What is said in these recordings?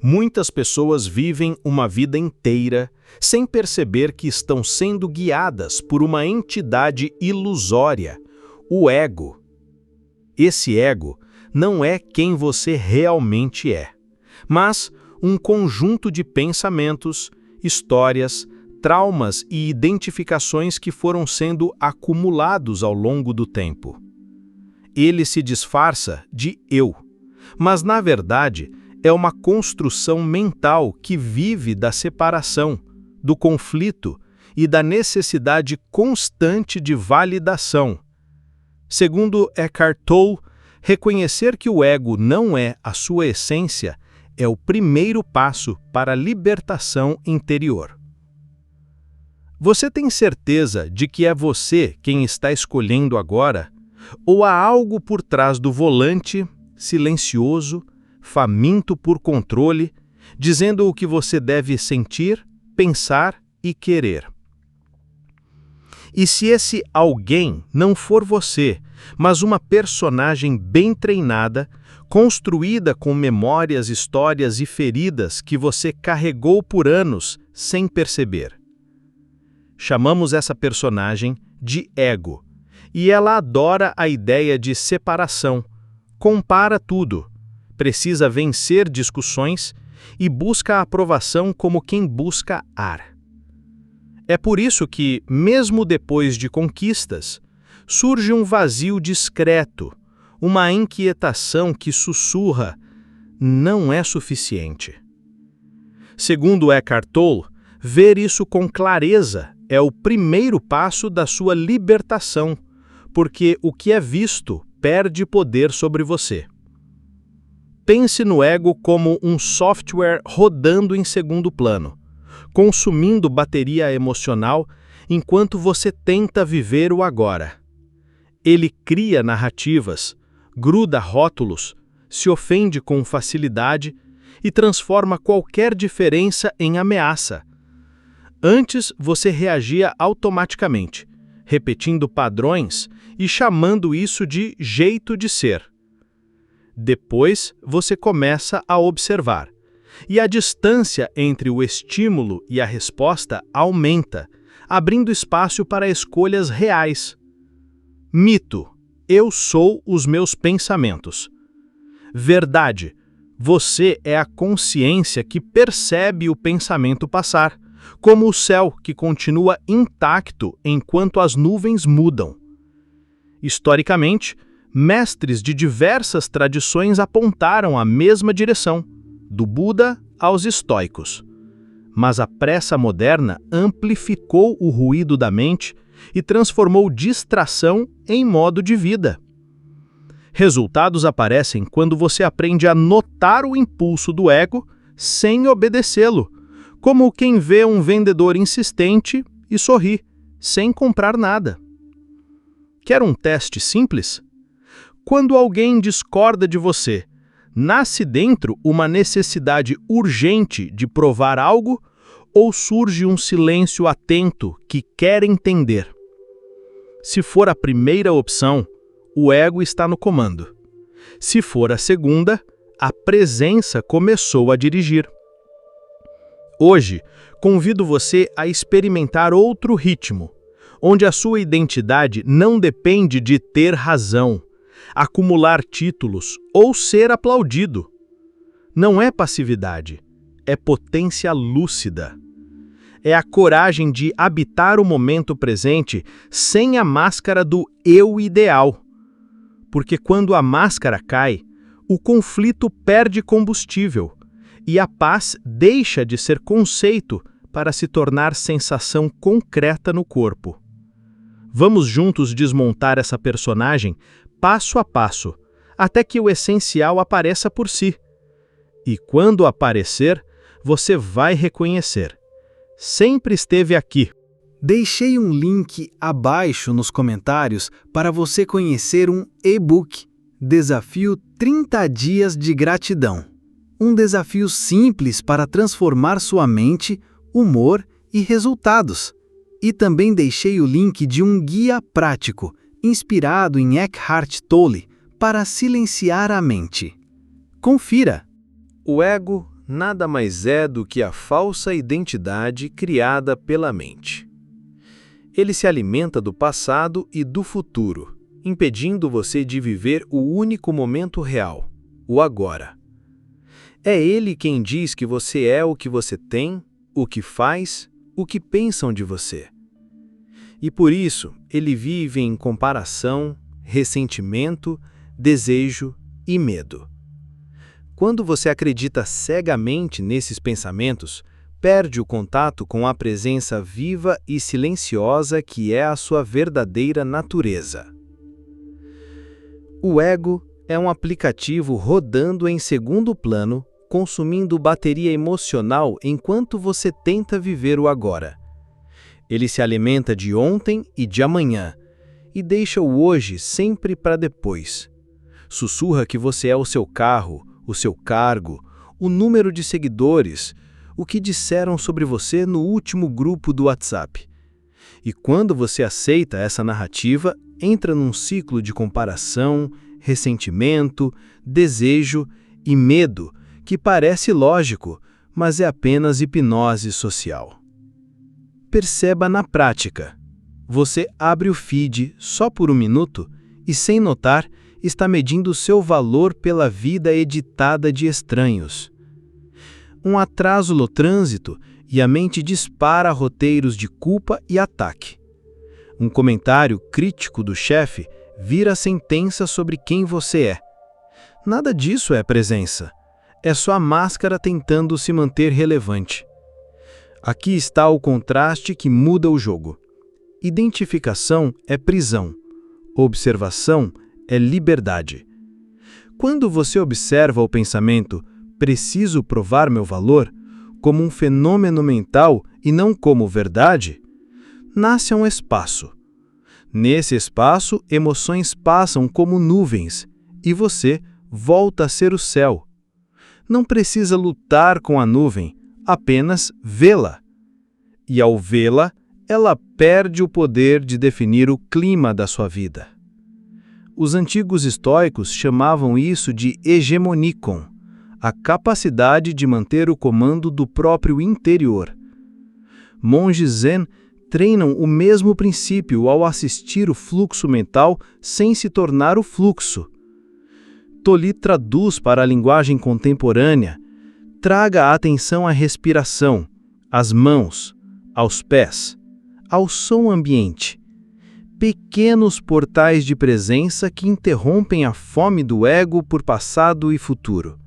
Muitas pessoas vivem uma vida inteira sem perceber que estão sendo guiadas por uma entidade ilusória, o ego. Esse ego não é quem você realmente é, mas um conjunto de pensamentos, histórias, traumas e identificações que foram sendo acumulados ao longo do tempo. Ele se disfarça de eu, mas na verdade é uma construção mental que vive da separação, do conflito e da necessidade constante de validação. Segundo Eckhart Tolle, reconhecer que o ego não é a sua essência é o primeiro passo para a libertação interior. Você tem certeza de que é você quem está escolhendo agora? Ou há algo por trás do volante, silencioso, faminto por controle, dizendo o que você deve sentir, pensar e querer? E se esse alguém não for você, mas uma personagem bem treinada, construída com memórias, histórias e feridas que você carregou por anos sem perceber? Chamamos essa personagem de ego, e ela adora a ideia de separação, compara tudo, precisa vencer discussões e busca a aprovação como quem busca ar. É por isso que, mesmo depois de conquistas, surge um vazio discreto, uma inquietação que sussurra: não é suficiente. Segundo Eckhart Tolle, ver isso com clareza é o primeiro passo da sua libertação, porque o que é visto perde poder sobre você. Pense no ego como um software rodando em segundo plano, consumindo bateria emocional enquanto você tenta viver o agora. Ele cria narrativas, gruda rótulos, se ofende com facilidade e transforma qualquer diferença em ameaça. Antes você reagia automaticamente, repetindo padrões e chamando isso de jeito de ser. Depois você começa a observar, e a distância entre o estímulo e a resposta aumenta, abrindo espaço para escolhas reais. Mito: eu sou os meus pensamentos. Verdade: você é a consciência que percebe o pensamento passar, como o céu que continua intacto enquanto as nuvens mudam. Historicamente, mestres de diversas tradições apontaram a mesma direção, do Buda aos estoicos. Mas a pressa moderna amplificou o ruído da mente e transformou distração em modo de vida. Resultados aparecem quando você aprende a notar o impulso do ego sem obedecê-lo, como quem vê um vendedor insistente e sorri, sem comprar nada. Quer um teste simples? Quando alguém discorda de você, nasce dentro uma necessidade urgente de provar algo ou surge um silêncio atento que quer entender? Se for a primeira opção, o ego está no comando. Se for a segunda, a presença começou a dirigir. Hoje, convido você a experimentar outro ritmo, onde a sua identidade não depende de ter razão, acumular títulos ou ser aplaudido. Não é passividade, é potência lúcida. É a coragem de habitar o momento presente sem a máscara do eu ideal. Porque quando a máscara cai, o conflito perde combustível e a paz deixa de ser conceito para se tornar sensação concreta no corpo. Vamos juntos desmontar essa personagem passo a passo, até que o essencial apareça por si. E quando aparecer, você vai reconhecer: sempre esteve aqui. Deixei um link abaixo nos comentários para você conhecer um e-book, Desafio 30 Dias de Gratidão. Um desafio simples para transformar sua mente, humor e resultados. E também deixei o link de um guia prático, inspirado em Eckhart Tolle, para silenciar a mente. Confira! O ego nada mais é do que a falsa identidade criada pela mente. Ele se alimenta do passado e do futuro, impedindo você de viver o único momento real, o agora. É ele quem diz que você é o que você tem, o que faz, o que pensam de você. E por isso, ele vive em comparação, ressentimento, desejo e medo. Quando você acredita cegamente nesses pensamentos, perde o contato com a presença viva e silenciosa que é a sua verdadeira natureza. O ego é um aplicativo rodando em segundo plano, consumindo bateria emocional enquanto você tenta viver o agora. Ele se alimenta de ontem e de amanhã, e deixa o hoje sempre para depois. Sussurra que você é o seu carro, o seu cargo, o número de seguidores, o que disseram sobre você no último grupo do WhatsApp. E quando você aceita essa narrativa, entra num ciclo de comparação, ressentimento, desejo e medo, que parece lógico, mas é apenas hipnose social. Perceba na prática. Você abre o feed só por um minuto e, sem notar, está medindo seu valor pela vida editada de estranhos. Um atraso no trânsito e a mente dispara roteiros de culpa e ataque. Um comentário crítico do chefe vira sentença sobre quem você é. Nada disso é presença. É só a máscara tentando se manter relevante. Aqui está o contraste que muda o jogo. Identificação é prisão. Observação é liberdade. Quando você observa o pensamento "preciso provar meu valor" como um fenômeno mental e não como verdade, nasce um espaço. Nesse espaço, emoções passam como nuvens e você volta a ser o céu. Não precisa lutar com a nuvem, apenas vê-la. E ao vê-la, ela perde o poder de definir o clima da sua vida. Os antigos estoicos chamavam isso de hegemonikon, a capacidade de manter o comando do próprio interior. Monges zen treinam o mesmo princípio ao assistir o fluxo mental sem se tornar o fluxo. Tolli traduz para a linguagem contemporânea: traga a atenção à respiração, às mãos, aos pés, ao som ambiente. Pequenos portais de presença que interrompem a fome do ego por passado e futuro.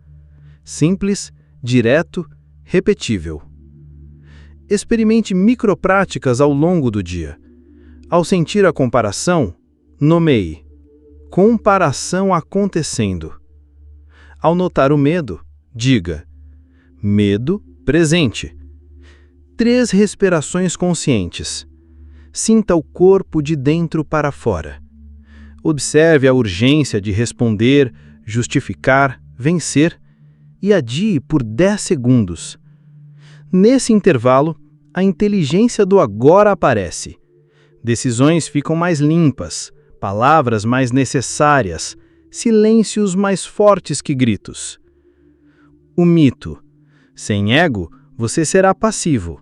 Simples, direto, repetível. Experimente micropráticas ao longo do dia. Ao sentir a comparação, nomeie: comparação acontecendo. Ao notar o medo, diga: medo presente. 3 respirações conscientes. Sinta o corpo de dentro para fora. Observe a urgência de responder, justificar, vencer e adie por 10 segundos. Nesse intervalo, a inteligência do agora aparece. Decisões ficam mais limpas, palavras mais necessárias, silêncios mais fortes que gritos. O mito: sem ego, você será passivo.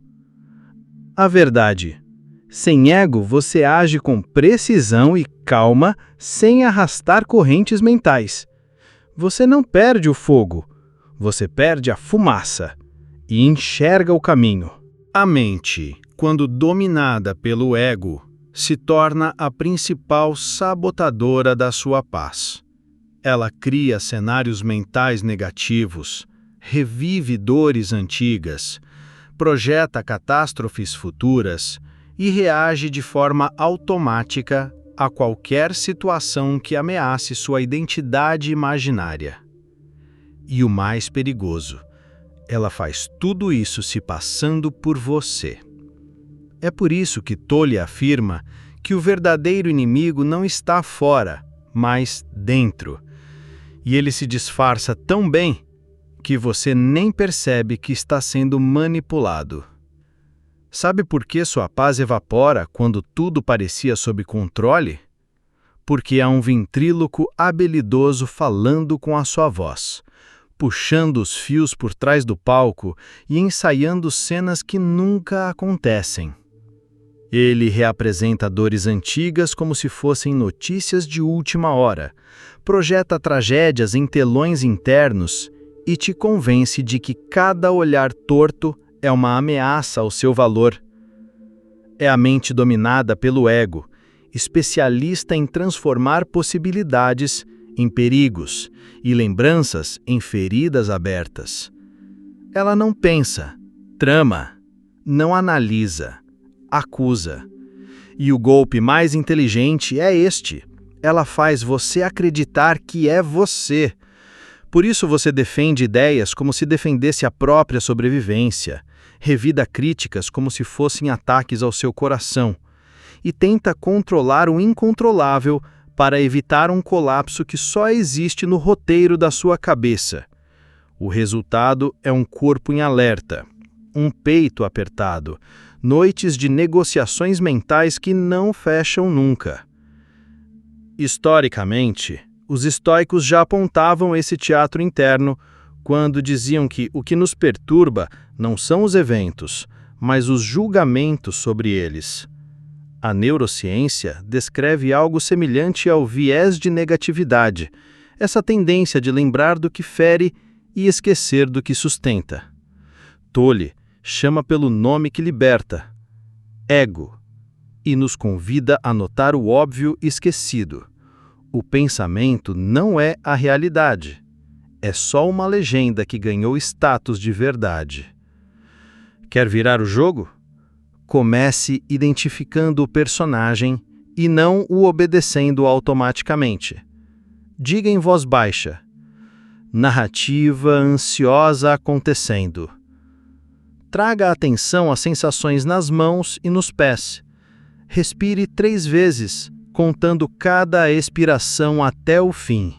A verdade: sem ego, você age com precisão e calma, sem arrastar correntes mentais. Você não perde o fogo, você perde a fumaça e enxerga o caminho. A mente, quando dominada pelo ego, se torna a principal sabotadora da sua paz. Ela cria cenários mentais negativos, revive dores antigas, projeta catástrofes futuras e reage de forma automática a qualquer situação que ameace sua identidade imaginária. E o mais perigoso, ela faz tudo isso se passando por você. É por isso que Tolli afirma que o verdadeiro inimigo não está fora, mas dentro. E ele se disfarça tão bem que você nem percebe que está sendo manipulado. Sabe por que sua paz evapora quando tudo parecia sob controle? Porque há um ventríloco habilidoso falando com a sua voz. puxando os fios por trás do palco e ensaiando cenas que nunca acontecem. Ele reapresenta dores antigas como se fossem notícias de última hora, projeta tragédias em telões internos e te convence de que cada olhar torto é uma ameaça ao seu valor. É a mente dominada pelo ego, especialista em transformar possibilidades em perigos e lembranças em feridas abertas. Ela não pensa, trama, não analisa, acusa. E o golpe mais inteligente é este: ela faz você acreditar que é você. Por isso você defende ideias como se defendesse a própria sobrevivência, revida críticas como se fossem ataques ao seu coração, e tenta controlar o incontrolável para evitar um colapso que só existe no roteiro da sua cabeça. O resultado é um corpo em alerta, um peito apertado, noites de negociações mentais que não fecham nunca. Historicamente, os estoicos já apontavam esse teatro interno quando diziam que o que nos perturba não são os eventos, mas os julgamentos sobre eles. A neurociência descreve algo semelhante ao viés de negatividade, essa tendência de lembrar do que fere e esquecer do que sustenta. Tolle chama pelo nome que liberta, ego, e nos convida a notar o óbvio esquecido. O pensamento não é a realidade. É só uma legenda que ganhou status de verdade. Quer virar o jogo? Comece identificando o personagem e não o obedecendo automaticamente. Diga em voz baixa: narrativa ansiosa acontecendo. Traga atenção às sensações nas mãos e nos pés. Respire 3 vezes, contando cada expiração até o fim.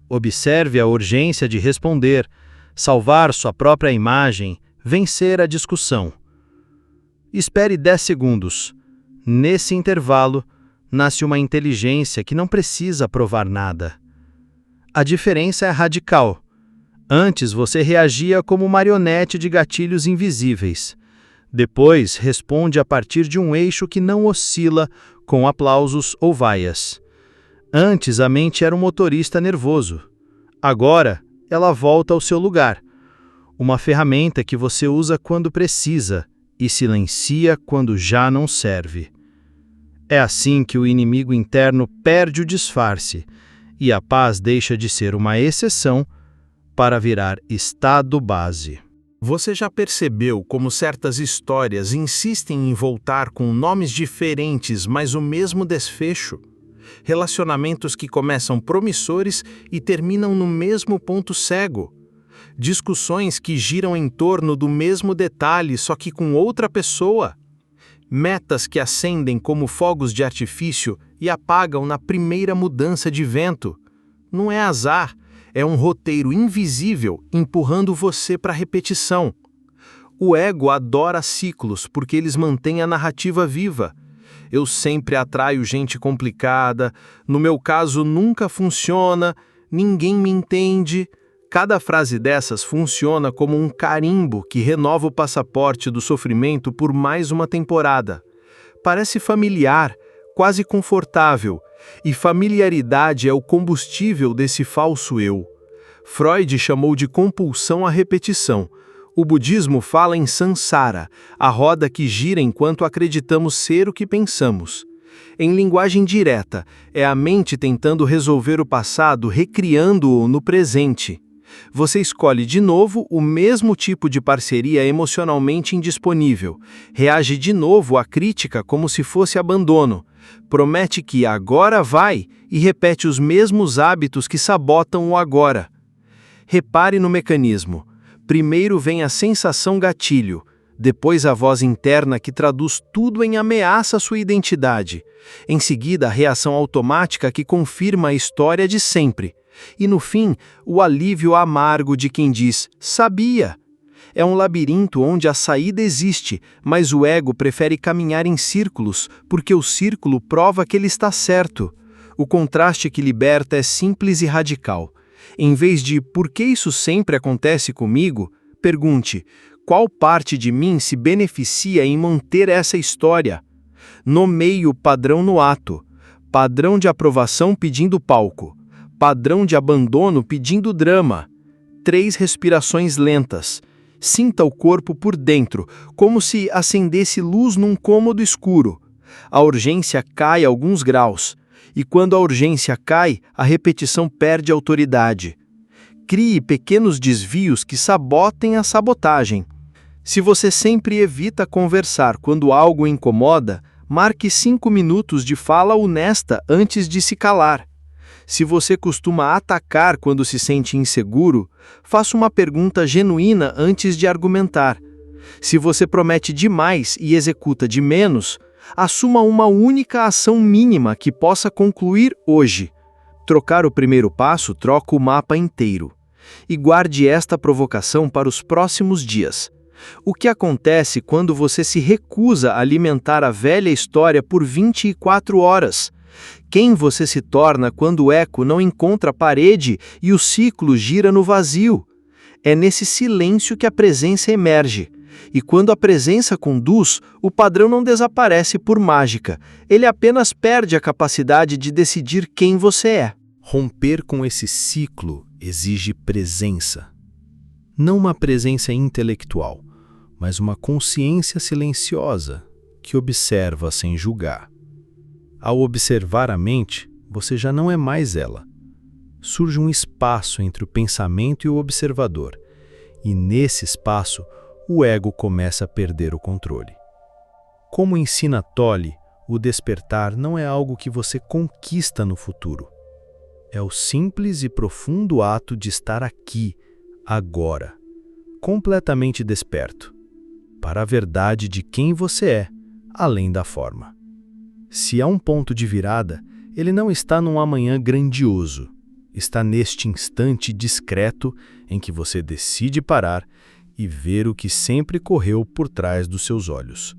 Observe a urgência de responder, salvar sua própria imagem, vencer a discussão. Espere 10 segundos. Nesse intervalo, nasce uma inteligência que não precisa provar nada. A diferença é radical. Antes você reagia como marionete de gatilhos invisíveis. Depois responde a partir de um eixo que não oscila com aplausos ou vaias. Antes a mente era um motorista nervoso. Agora ela volta ao seu lugar. Uma ferramenta que você usa quando precisa e silencia quando já não serve. É assim que o inimigo interno perde o disfarce e a paz deixa de ser uma exceção para virar estado base. Você já percebeu como certas histórias insistem em voltar com nomes diferentes, mas o mesmo desfecho? Relacionamentos que começam promissores e terminam no mesmo ponto cego. Discussões que giram em torno do mesmo detalhe, só que com outra pessoa. Metas que acendem como fogos de artifício e apagam na primeira mudança de vento. Não é azar. É um roteiro invisível empurrando você para a repetição. O ego adora ciclos porque eles mantêm a narrativa viva. Eu sempre atraio gente complicada, no meu caso nunca funciona, ninguém me entende. Cada frase dessas funciona como um carimbo que renova o passaporte do sofrimento por mais uma temporada. Parece familiar, quase confortável, e familiaridade é o combustível desse falso eu. Freud chamou de compulsão à repetição. O budismo fala em samsara, a roda que gira enquanto acreditamos ser o que pensamos. Em linguagem direta, é a mente tentando resolver o passado, recriando-o no presente. Você escolhe de novo o mesmo tipo de parceria emocionalmente indisponível, reage de novo à crítica como se fosse abandono, promete que agora vai e repete os mesmos hábitos que sabotam o agora. Repare no mecanismo. Primeiro vem a sensação gatilho, depois a voz interna que traduz tudo em ameaça à sua identidade, em seguida a reação automática que confirma a história de sempre, e no fim, o alívio amargo de quem diz, sabia. É um labirinto onde a saída existe, mas o ego prefere caminhar em círculos, porque o círculo prova que ele está certo. O contraste que liberta é simples e radical. Em vez de por que isso sempre acontece comigo, pergunte: qual parte de mim se beneficia em manter essa história? Nomeie o padrão no ato. Padrão de aprovação pedindo palco. Padrão de abandono pedindo drama. 3 respirações lentas. Sinta o corpo por dentro, como se acendesse luz num cômodo escuro. A urgência cai alguns graus. E quando a urgência cai, a repetição perde autoridade. Crie pequenos desvios que sabotem a sabotagem. Se você sempre evita conversar quando algo incomoda, marque 5 minutos de fala honesta antes de se calar. Se você costuma atacar quando se sente inseguro, faça uma pergunta genuína antes de argumentar. Se você promete demais e executa de menos, assuma uma única ação mínima que possa concluir hoje. Trocar o primeiro passo troca o mapa inteiro. E guarde esta provocação para os próximos dias. O que acontece quando você se recusa a alimentar a velha história por 24 horas? Quem você se torna quando o eco não encontra a parede e o ciclo gira no vazio? É nesse silêncio que a presença emerge. E quando a presença conduz, o padrão não desaparece por mágica. Ele apenas perde a capacidade de decidir quem você é. Romper com esse ciclo exige presença. Não uma presença intelectual, mas uma consciência silenciosa que observa sem julgar. Ao observar a mente, você já não é mais ela. Surge um espaço entre o pensamento e o observador, e nesse espaço, o ego começa a perder o controle. Como ensina Tolle, o despertar não é algo que você conquista no futuro. É o simples e profundo ato de estar aqui, agora, completamente desperto, para a verdade de quem você é, além da forma. Se há um ponto de virada, ele não está num amanhã grandioso, está neste instante discreto em que você decide parar e ver o que sempre correu por trás dos seus olhos.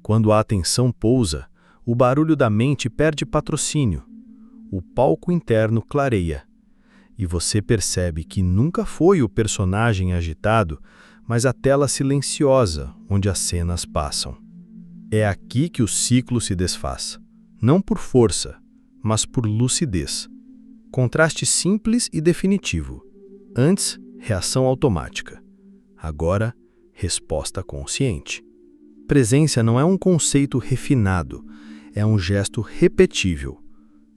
Quando a atenção pousa, o barulho da mente perde patrocínio, o palco interno clareia, e você percebe que nunca foi o personagem agitado, mas a tela silenciosa onde as cenas passam. É aqui que o ciclo se desfaz, não por força, mas por lucidez. Contraste simples e definitivo. Antes, reação automática. Agora, resposta consciente. Presença não é um conceito refinado, é um gesto repetível.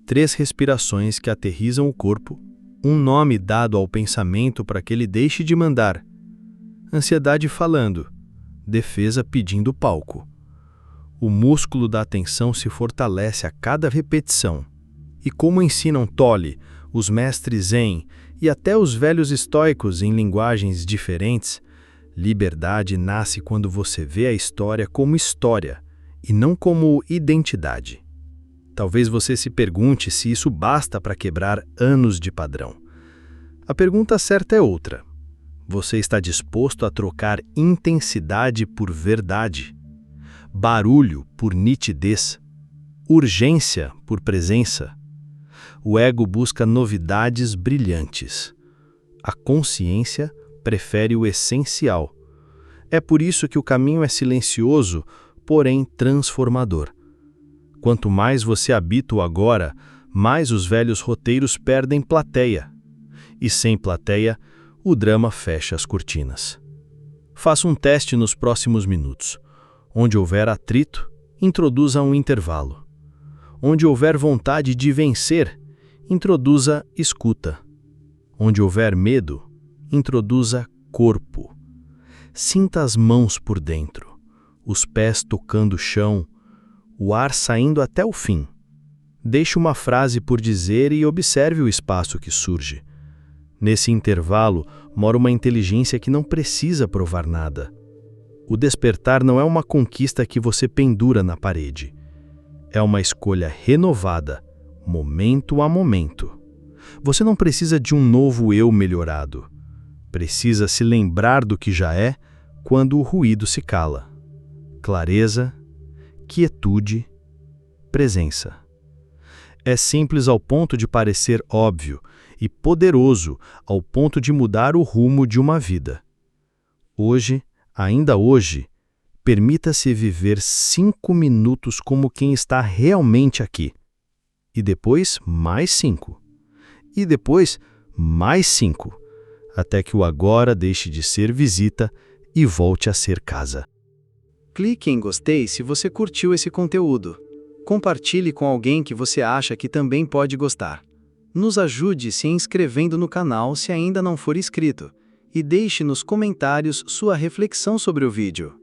3 respirações que aterrizam o corpo, um nome dado ao pensamento para que ele deixe de mandar. Ansiedade falando, defesa pedindo palco. O músculo da atenção se fortalece a cada repetição. E como ensinam Tolle, os mestres Zen e até os velhos estoicos em linguagens diferentes, liberdade nasce quando você vê a história como história e não como identidade. Talvez você se pergunte se isso basta para quebrar anos de padrão. A pergunta certa é outra. Você está disposto a trocar intensidade por verdade? Barulho por nitidez? Urgência por presença? O ego busca novidades brilhantes. A consciência prefere o essencial. É por isso que o caminho é silencioso, porém transformador. Quanto mais você habita o agora, mais os velhos roteiros perdem plateia. E sem plateia, o drama fecha as cortinas. Faça um teste nos próximos minutos. Onde houver atrito, introduza um intervalo. Onde houver vontade de vencer, introduza escuta. Onde houver medo, introduza corpo. Sinta as mãos por dentro, os pés tocando o chão, o ar saindo até o fim. Deixe uma frase por dizer e observe o espaço que surge. Nesse intervalo, mora uma inteligência que não precisa provar nada. O despertar não é uma conquista que você pendura na parede. É uma escolha renovada, momento a momento. Você não precisa de um novo eu melhorado. Precisa se lembrar do que já é quando o ruído se cala. Clareza, quietude, presença. É simples ao ponto de parecer óbvio, e poderoso ao ponto de mudar o rumo de uma vida. Hoje, ainda hoje, permita-se viver 5 minutos como quem está realmente aqui. E depois, mais 5. E depois, mais 5. Até que o agora deixe de ser visita e volte a ser casa. Clique em gostei se você curtiu esse conteúdo. Compartilhe com alguém que você acha que também pode gostar. Nos ajude se inscrevendo no canal se ainda não for inscrito. E deixe nos comentários sua reflexão sobre o vídeo.